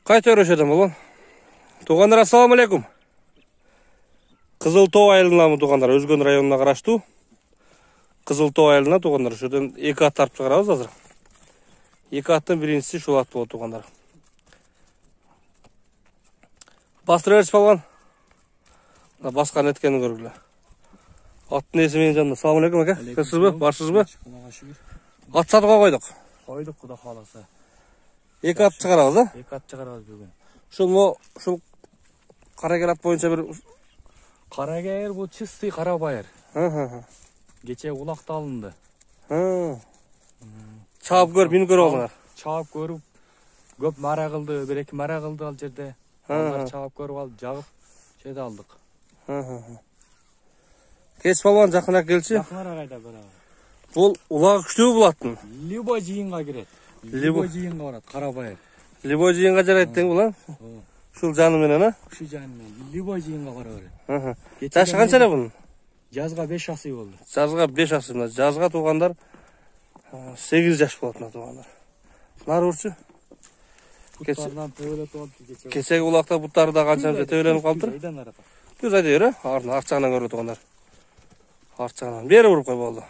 Qayta öreşedim ulan. Tuğanlar assalamu alaikum. Kızıltoo айылынамын туғандар, Өзгөн районуна караштуу. Кызылтоо айылына туғандар, шудан 2 ат тарып чыгарабыз азыр. 2 аттын биринчиси шул ат болот туғандар. Бастыра берип алган. Баскан эткенин көргүлө. Аттын эси менин жанында. Assalamu alaikum ака. Кырсызбы? Барсызбы? Ат сатууга койдук. Койдук, Куда кааласа. 2 ат чыгарабыз, а? 2 ат чыгарабыз бүгүн. Шул карагер боюнча бир Карагер бул чистый кара байыр. Кече улакта алынды. Чаап көрүп, минип көрүп алдыңар. Чаап көрүп, көп мара кылды, 1-2 мара кылды ал жерде. Алар чаап көрүп алып, жагып, şeyde алдык. Кеч балбан жакына келчи. Жакынара кайда бара. Бул улагы күчтүү булаттын. Либо жыйынга кирет. Либо жыйынга барат, кара байыр. Либо жыйынга жарайт дең бул, а? Шул жаны менен, а? Ушул жаны менен либо жыйынга бара берет. Жашы канча эле бунун? Жазга 5 асый болду. Жазга 5 асый. Мына жазга туугандар 8 жаш болот мына туугандар. Нары урчу. Буттардан төбөлөп алып Кечеги улакта буттары да канчанча төбөлөнүп калыптыр. Күз айда бер, арчагынан көрүп туугандар. Арчагынан бери уруп кой болду.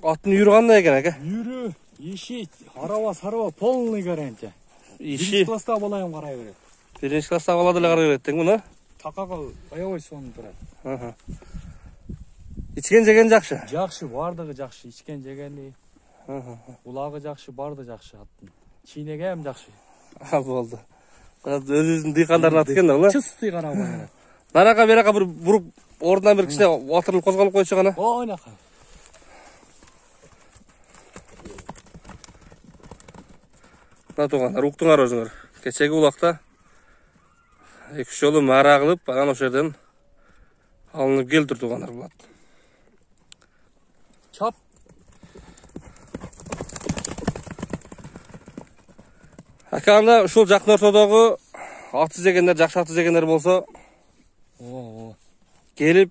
Аттын үйрү кандай экен ака? Үйрү, иши, арава, сарава полный гарантия. Иши. Класста балайым карай берет. Биринчи класста балады эле карай берет дең муну? Такага аябай сонун турат. Ичкен жеген жакшы. Жакшы, бардыгы жакшы, ичкен жегени. Улагы жакшы, барды жакшы аттын. Чийнегем жакшы. Болду. Өзүбүздүн дыйкандардын аты экен да, бул. Чысты гана бар. Нарага берака бир буруп, ордунан бир кичине батырылып козголуп койчу гана. Ойнака. Мына туугандар, уктуңар өзүңөр. Кечеги улакта 2 жолу мара кылып, анан ошол жерден алынып келди туугандар булат. Чап. Аканда ушул жакын ортодогу аты жегендер, жакшы аты жегендер болсо, келип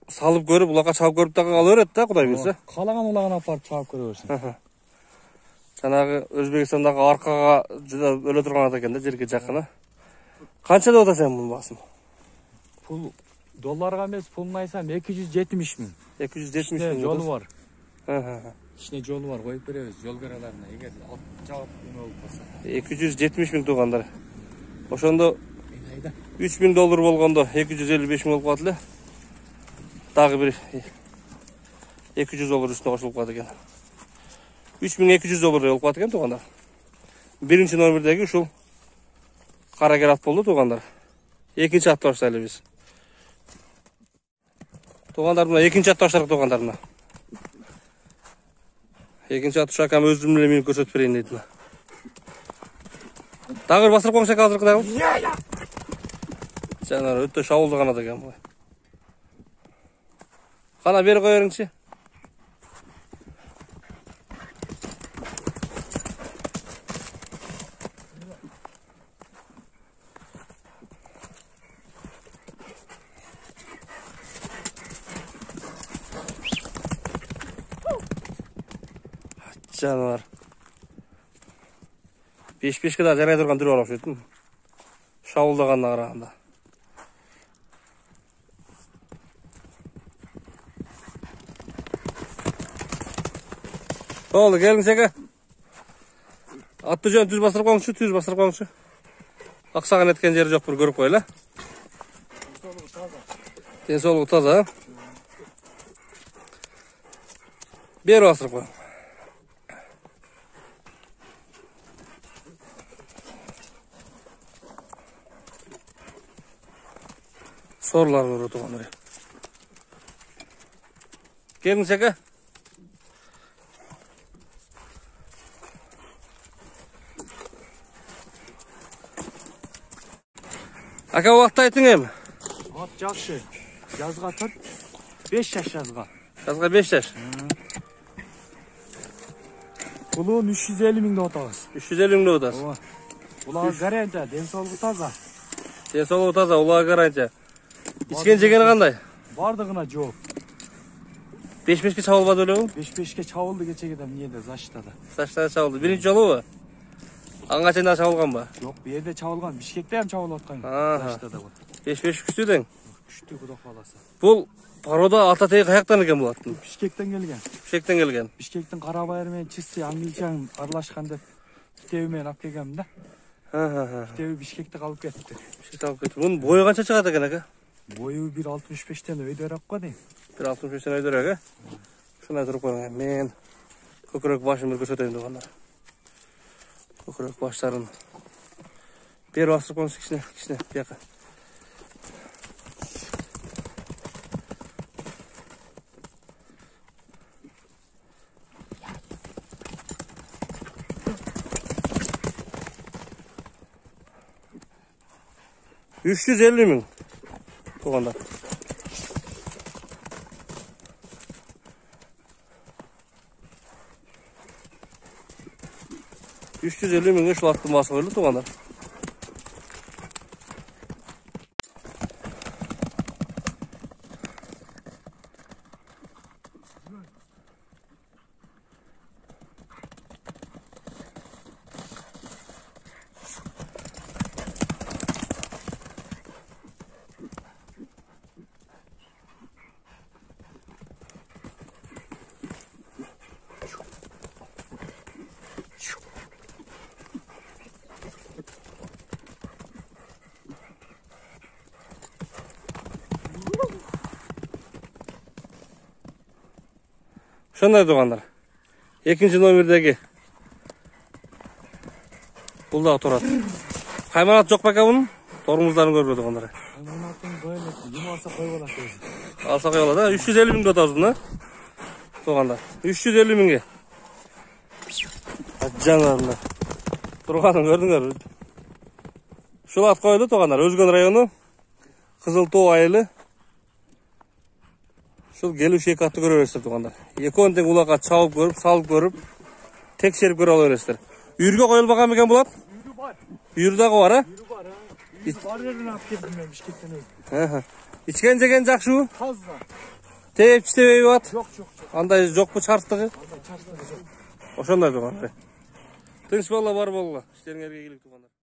салып көрүп, улакка чаап көрүп дагы ала берет да, Кудай билсе. Каалаган улагын апарып чаап көрө берсин. Жанагы Өзбекстандагы аркага өлө турган ат экен да, жерге жакын. Канча деп атасың мунун баасын? Пул долларга эмес, пулун айтсам 270 миң. 270 миң жолу бар. Ичине жолу бар, коюп беребиз жол караларына. Эгер ат жаап болуп калса. 270 миң туугандар. Ошондо 3000 доллар болгондо 255 миң болуп калат эле. Дагы бир 200 доллар үстүнө кошулуп калат экен. 3200 доллар болуп калат экен туугандар. Биринчи номердеги ушул карагер ат болду туугандар. Экинчи атты баштайлы биз. Туугандар, мына экинчи атты баштадык туугандар мына. Экинчи ат ушакам өзүм эле минип көрсөтүп берейин дейт мына. Дагы бир басырып коңуш ака азыркы дагы. Жанар өтө шабуулдаган ат экен бул. Кана бери кое бериңчи. Жанар. 5-5 да жарай турган түрү бар окшойт. Шабуулдаганына караганда. Болду, келиңиз ака. Атты жөн түз басырып коңчу, Аксаган эткен жери жок, бир көрүп коелу. Денсаулыгы таза. Бери басырып коюң. Sorular var tуугандар. Келиңиз ака. Ака убакытты айтың эми. Ат жакшы. Жазга 5 жаш жазга. Жазга 5 жаш. Пулун 350 миң деп атабыз. 350 миң деп атасыз. Улагы гарантия, денсаулыгы таза. Денсаулыгы таза, улагы гарантия. Ичкен жегени кандай? Бардыгына жооп. 5-5ке чабылбады элеби? 5-5ке чабылды кечегиде эмнеде, Заштада. Заштада чабылды. Биринчи жолубу? Аңға чейин да чабылган ба? Yok, bir yerde çavulgan. Bişkekte hem çavulotkan. Aha. Taşta da bu. 5-5 күчтүү дең. Küçtü Kudak balası. Бул порода ата теги каяктан экен болот? Bişkekten gelgen. Бишкектен келген. Bişkekten Karabayır men Çizsi Angilcan arlaşkan dep Kitevi alып kelgem da. Kitevi Bişkekte kalıp ketti. Бишкекте алып кетти. Бунун бою канча чыгат экен ака? Boyu 1.65'ten öydörөк ko дейм. 1.65 өйдөрөк, э? Ушундай туруп коюңар. Мен көкүрөк башын бир көрсөтөйүн дегендар. Көкүрөк баштарын бери басып коюңуз кичине бияка. $350.000 тугандар. $350.000 ушул аттын баасы коюлду тугандар. Ошондой тугандар. Экинчи номердеги бул дагы турат. Кайманат жок бека бунун? Торумуздарын көрбөдү тугандар. Kaymanatın böyle yum alsa koy bolat özü. Алса кой болот, 350.000 атабыз мына. Тугандар. 350.000ге. Жанарында. Турганын көрдүңөр. Ушул ат коюлду тугандар. Өзгөн району Кызыл Тоо айылы. Ушул келүүчү эки атты көрө бересиздер тугандар. Экөөнү тең улакка чабып көрүп, салып көрүп, текшерип көрө ала бересиздер. Үйүргө коюлбаган бекен булат? Yürü var. Үйүр дагы бар, а? Yürü var ha. Yürü var yerine alıp geldim ben Bişkekten özü. Ичкен жеген жакшыбы? Fazla. Тээп иштебейби ат? Yok. Андай жокпу чарстыгы? Vallahi çarşıda yok. Ошондой тугандар. Тынч болла бар болла. Иштериңерге ийгилик тугандар.